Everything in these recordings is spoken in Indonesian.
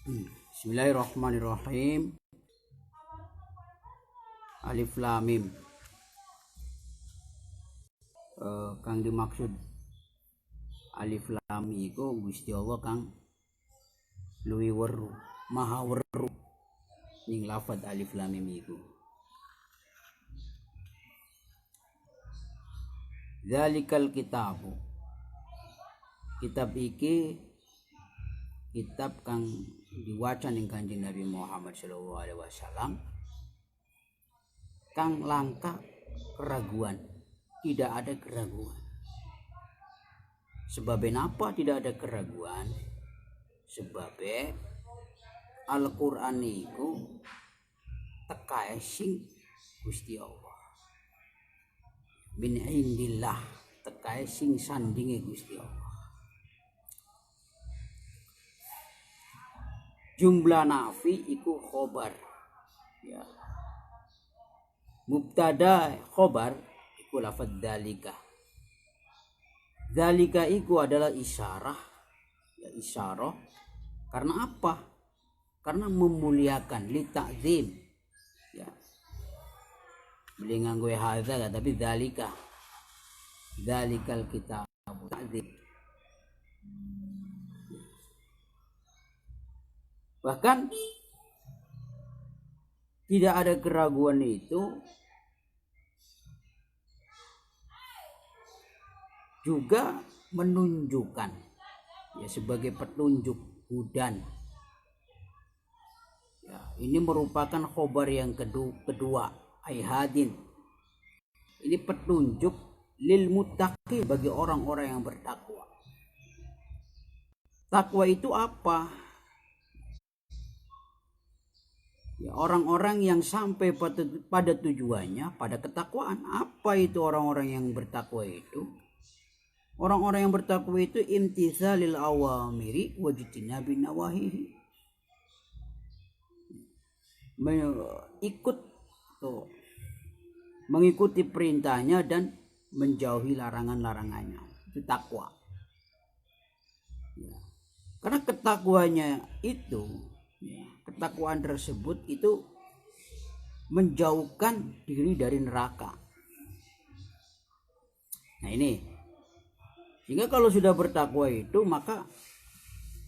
Bismillahirrahmanirrahim. Alif Lam Mim. Kang dimaksud Alif Lam iku Gusti Allah kang luwih weruh, maha weruh ning lafadz Alif Lam Mim iku. Zalikal kitabu. Kitab iki kitab kang diwaca ning Kanjeng Nabi Muhammad sallallahu alaihi wasallam kang langka keraguan, tidak ada keraguan. Sebabnya apa tidak ada keraguan? Sebabnya Al-Qur'an iku tekae sing Gusti Allah. Min indillah, tekae sing sandinge Gusti Allah. Jumlah nafi iku khobar, ya. Mubtada khobar iku lafadz dzalika. Dzalika iku adalah isyarah, ya, isyarah. Karena apa? Karena memuliakan, li ta'zim, ya. Beli nganggo hadza tapi dzalika. Dzalikal kitab ta'zim. Bahkan tidak ada keraguan itu juga menunjukkan, ya, sebagai petunjuk hudan. Ya, ini merupakan khobar yang kedua aihadin. Ini petunjuk lil muttaqin, bagi orang-orang yang bertakwa. Takwa itu apa? Ya, orang-orang yang sampai pada tujuannya, pada ketakwaan. Apa itu orang-orang yang bertakwa itu? Orang-orang yang bertakwa itu imtitsalil awamiri wajtinabin nawahihi. Mengikuti perintahnya dan menjauhi larangan-larangannya. Itu takwa. Ya. Karena ketakwanya itu, ya, ketakwaan tersebut itu menjauhkan diri dari neraka. Nah ini, sehingga kalau sudah bertakwa itu maka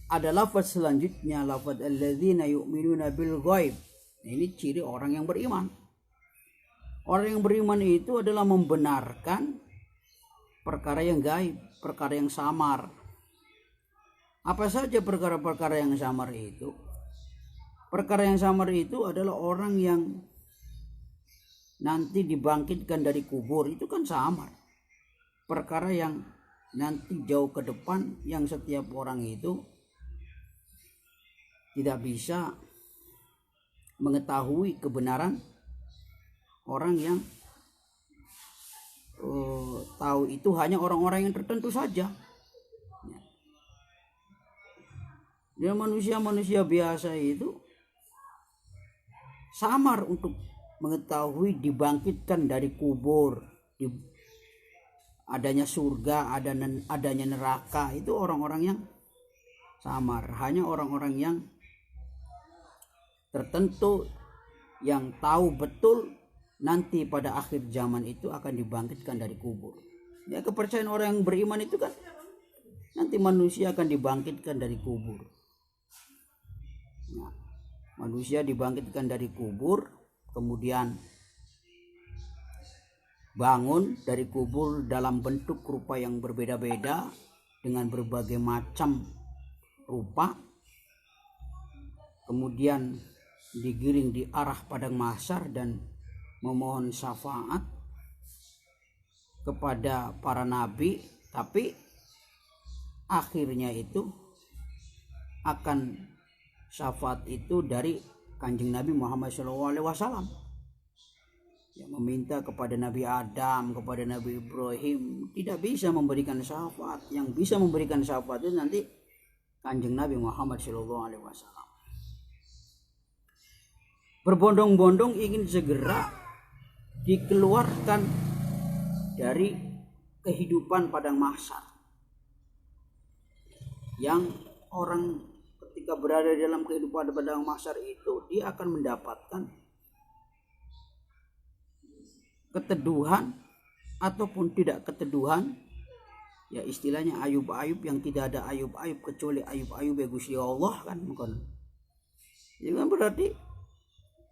ada lafaz selanjutnya, lafaz alladzina yu'minuna bil ghaib. Nah, ini ciri orang yang beriman. Orang yang beriman itu adalah membenarkan perkara yang gaib, perkara yang samar. Apa saja perkara-perkara yang samar itu? Perkara yang samar itu adalah orang yang nanti dibangkitkan dari kubur, itu kan samar. Perkara yang nanti jauh ke depan, yang setiap orang itu tidak bisa mengetahui kebenaran. Orang yang tahu itu hanya orang-orang yang tertentu saja. Ya, manusia-manusia biasa itu samar untuk mengetahui dibangkitkan dari kubur, adanya surga, adanya neraka. Itu orang-orang yang samar. Hanya orang-orang yang tertentu yang tahu betul nanti pada akhir zaman itu akan dibangkitkan dari kubur. Ya, kepercayaan orang yang beriman itu kan nanti manusia akan dibangkitkan dari kubur. Nah, manusia dibangkitkan dari kubur, kemudian bangun dari kubur dalam bentuk rupa yang berbeda-beda dengan berbagai macam rupa, kemudian digiring di arah padang mahsyar dan memohon syafaat kepada para nabi, tapi akhirnya itu akan syafaat itu dari Kanjeng Nabi Muhammad SAW, yang meminta kepada Nabi Adam, kepada Nabi Ibrahim, tidak bisa memberikan syafaat. Yang bisa memberikan syafaat itu nanti Kanjeng Nabi Muhammad SAW. Berbondong-bondong ingin segera dikeluarkan dari kehidupan padang mahsyar, yang orang ketika berada dalam kehidupan padang mahsyar itu dia akan mendapatkan keteduhan ataupun tidak keteduhan, ya istilahnya ayub-ayub yang tidak ada ayub-ayub kecuali ayub-ayub ya Gusti Allah kan, bukan. Jadi kan berarti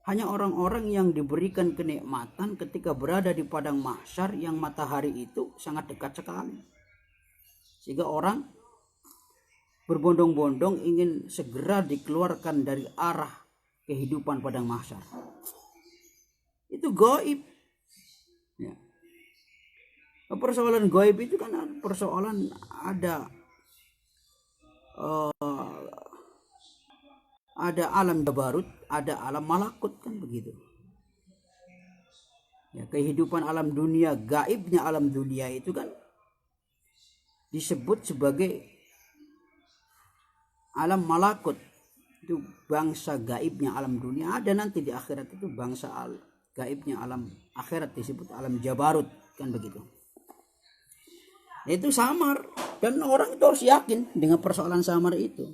hanya orang-orang yang diberikan kenikmatan ketika berada di padang mahsyar yang matahari itu sangat dekat sekali, sehingga orang berbondong-bondong ingin segera dikeluarkan dari arah kehidupan padang mahsyar. Itu gaib. Ya. Persoalan gaib itu kan persoalan ada alam jabarut, ada alam malakut kan begitu. Ya, kehidupan alam dunia, gaibnya alam dunia itu kan disebut sebagai alam malakut. Itu bangsa gaibnya alam dunia. Ada nanti di akhirat itu bangsa gaibnya alam akhirat disebut alam jabarut kan begitu. Itu samar dan orang itu harus yakin dengan persoalan samar itu.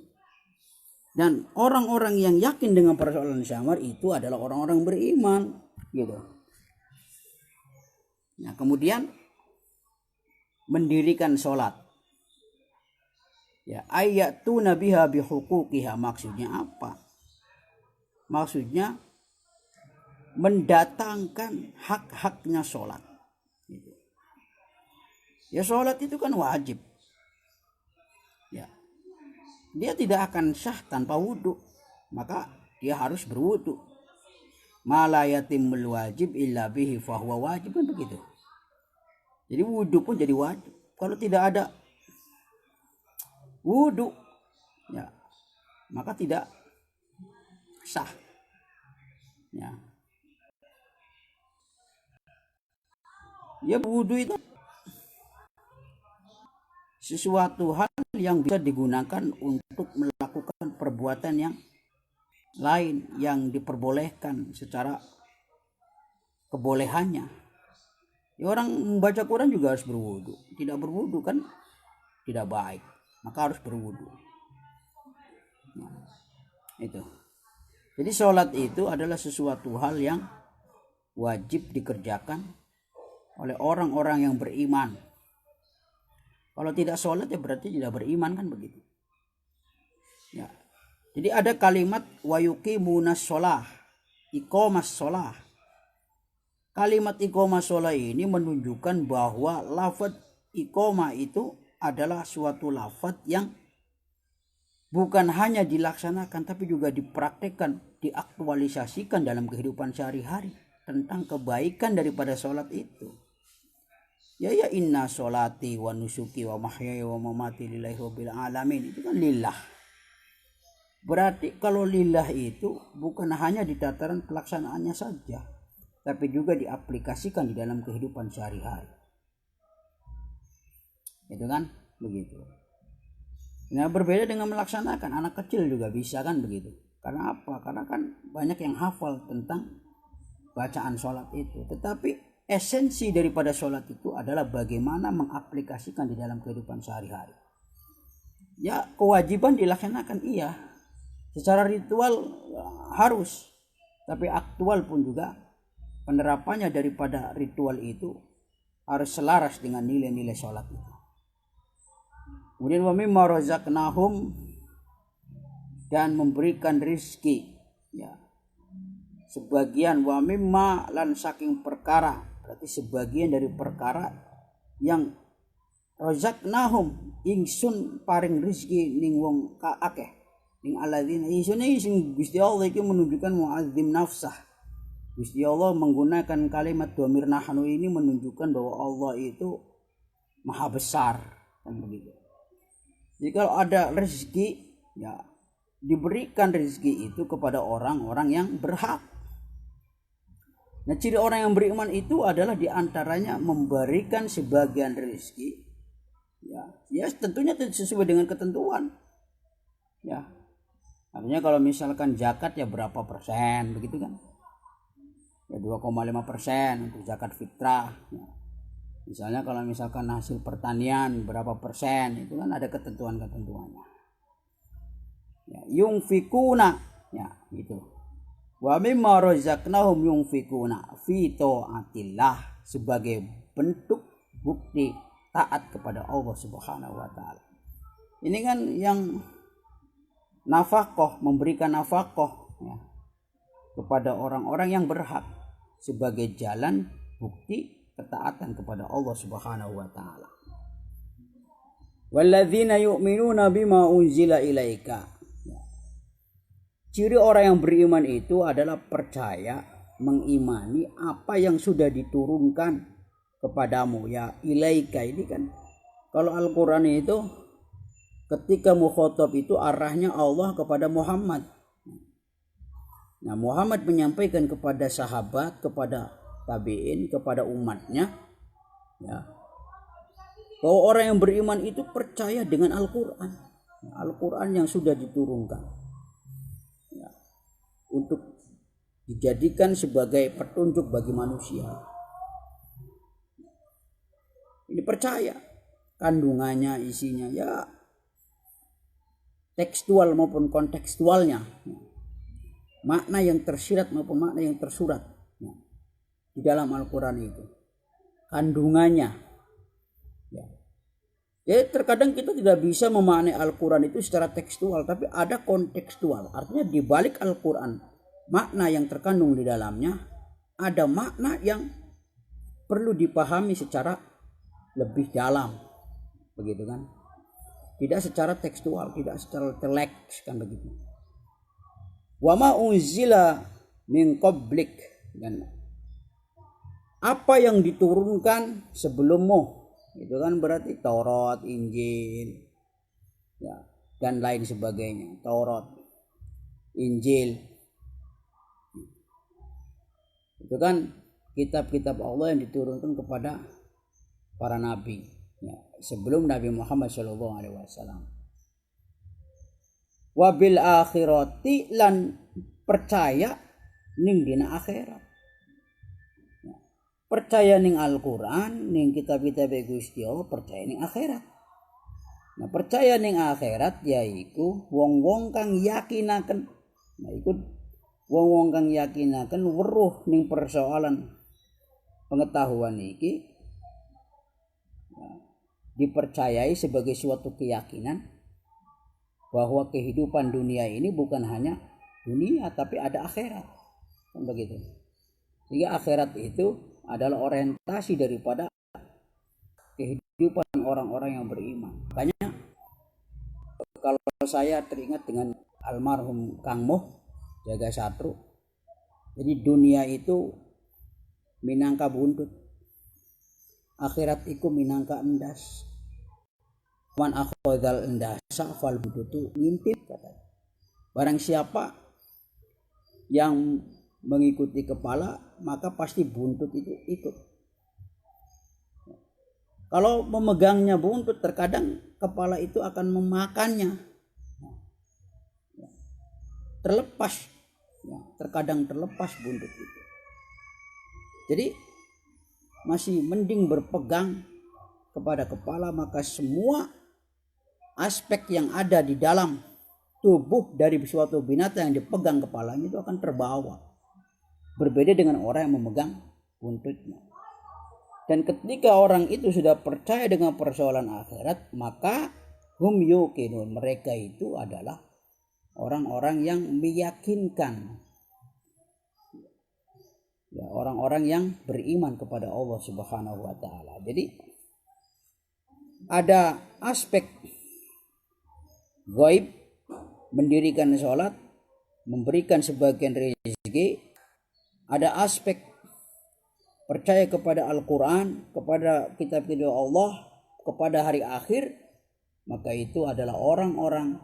Dan orang-orang yang yakin dengan persoalan samar itu adalah orang-orang beriman gitu. Nah, kemudian mendirikan sholat. Ya, ayatu nabiha bihuquqiha, maksudnya apa? Maksudnya mendatangkan hak-haknya sholat. Gitu. Ya sholat itu kan wajib. Ya, dia tidak akan sah tanpa wudhu, maka dia harus berwudhu. Ma la yatimul wajib illa bihi fahuwa wajib kan begitu. Jadi wudhu pun jadi wajib. Kalau tidak ada wudhu, ya maka tidak sah. Ya, wudhu itu sesuatu hal yang bisa digunakan untuk melakukan perbuatan yang lain yang diperbolehkan secara kebolehannya. Ya, orang membaca Quran juga harus berwudu. Tidak berwudu kan tidak baik, maka harus berwudu. Nah, itu. Jadi sholat itu adalah sesuatu hal yang wajib dikerjakan oleh orang-orang yang beriman. Kalau tidak sholat ya berarti tidak beriman kan begitu. Ya. Jadi ada kalimat wa yuqimunas sholah, iqamas sholah. Kalimat iqamah sholah ini menunjukkan bahwa lafaz iqamah itu adalah suatu lafaz yang bukan hanya dilaksanakan tapi juga dipraktekkan, diaktualisasikan dalam kehidupan sehari-hari tentang kebaikan daripada sholat itu. Ya inna sholati wa nusuki wa mahyaya wa mamati lillahi rabbil alamin, itu kan lillah. Berarti kalau lillah itu bukan hanya di tataran pelaksanaannya saja, tapi juga diaplikasikan di dalam kehidupan sehari-hari. Itu kan begitu. Nah, berbeda dengan melaksanakan, anak kecil juga bisa kan begitu. Karena apa? Karena kan banyak yang hafal tentang bacaan sholat itu. Tetapi esensi daripada sholat itu adalah bagaimana mengaplikasikan di dalam kehidupan sehari-hari. Ya, kewajiban dilaksanakan iya. Secara ritual harus. Tapi aktual pun juga penerapannya daripada ritual itu harus selaras dengan nilai-nilai sholat itu. Kemudian wa mimma razaqnahum, dan memberikan rizki, ya. Sebagian wa mimma lan saking perkara, berarti sebagian dari perkara yang razaqnahum ingsun paring rizki ning wong ka akeh, ning alladzina isune sing Gusti Allah iki menunjukkan muazzim nafsah. Gusti Allah menggunakan kalimat dhamir nahnu ini menunjukkan bahwa Allah itu maha besar kan begitu. Jadi kalau ada rezeki, ya diberikan rezeki itu kepada orang-orang yang berhak. Nah, ciri orang yang beriman itu adalah diantaranya memberikan sebagian rezeki, ya tentunya sesuai dengan ketentuan. Ya, artinya kalau misalkan zakat ya berapa persen begitu kan? Ya 2,5% untuk zakat fitrah. Ya. Misalnya kalau misalkan hasil pertanian berapa persen, itu kan ada ketentuan-ketentuannya. Ya, yungfikuna, ya gitu. Wa mimma razaqnahum yungfikuna fi taatillah, sebagai bentuk bukti taat kepada Allah Subhanahu wa taala. Ini kan yang nafkah, memberikan nafkah ya, kepada orang-orang yang berhak sebagai jalan bukti ketaatan kepada Allah Subhanahu wa taala. Walladzina yu'minuna bima unzila ilaika. Ciri orang yang beriman itu adalah percaya, mengimani apa yang sudah diturunkan kepadamu. Ya, ilaika ini kan kalau Al-Qur'an itu ketika mukhatab itu arahnya Allah kepada Muhammad. Nah, Muhammad menyampaikan kepada sahabat, kepada tabi'in, kepada umatnya, ya, bahwa orang yang beriman itu percaya dengan Al-Quran. Al-Quran yang sudah diturunkan, ya, untuk dijadikan sebagai petunjuk bagi manusia. Ini percaya, kandungannya, isinya, ya, tekstual maupun kontekstualnya, makna yang tersirat maupun makna yang tersurat di dalam Al-Quran itu, kandungannya. Ya. Jadi terkadang kita tidak bisa memaknai Al-Quran itu secara tekstual, tapi ada kontekstual. Artinya di balik Al-Quran, makna yang terkandung di dalamnya, ada makna yang perlu dipahami secara lebih dalam, begitu kan? Tidak secara tekstual, tidak secara teleks, kan begitu. Wa ma unzila min qablik, dan apa yang diturunkan sebelummu, itu kan berarti Taurat, Injil, ya, dan lain sebagainya. Taurat, Injil, itu kan kitab-kitab Allah yang diturunkan kepada para nabi, ya, sebelum Nabi Muhammad SAW. Wabil akhirati, lan percaya ning dina akhirat. Percaya ning Al-Quran, ning kitab-kitab Gusti Allah, percaya ning akhirat. Nah, percaya ning akhirat yaiku wong-wong kang yakinaken. Nah, iku wong-wong kang yakinaken weruh ning persoalan pengetahuan iki, ya, dipercayai sebagai suatu keyakinan bahwa kehidupan dunia ini bukan hanya dunia, tapi ada akhirat, kan begitu. Sehingga akhirat itu adalah orientasi daripada kehidupan orang-orang yang beriman. Makanya kalau saya teringat dengan almarhum Kang Moh Jaga Satru, jadi dunia itu minangka buntut, akhirat itu minangka endas. Man akhadhal endasa fal bututu ngintip, kata. Barang siapa yang mengikuti kepala, maka pasti buntut itu ikut. Kalau memegangnya buntut, terkadang kepala itu akan memakannya. Terlepas, ya, terkadang terlepas buntut itu. Jadi masih mending berpegang kepada kepala, maka semua aspek yang ada di dalam tubuh dari suatu binatang yang dipegang kepalanya itu akan terbawa. Berbeda dengan orang yang memegang buntutnya. Dan ketika orang itu sudah percaya dengan persoalan akhirat, maka hum yuqinun, mereka itu adalah orang-orang yang meyakinkan, ya, orang-orang yang beriman kepada Allah Subhanahu wa taala. Jadi ada aspek gaib, mendirikan sholat, memberikan sebagian rezeki. Ada aspek percaya kepada Al-Quran, kepada kitab-kitab Allah, kepada hari akhir. Maka itu adalah orang-orang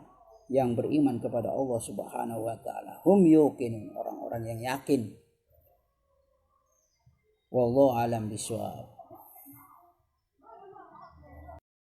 yang beriman kepada Allah Subhanahu wa taala. Hum yuqinun, orang-orang yang yakin. Wallahu alam bishawab.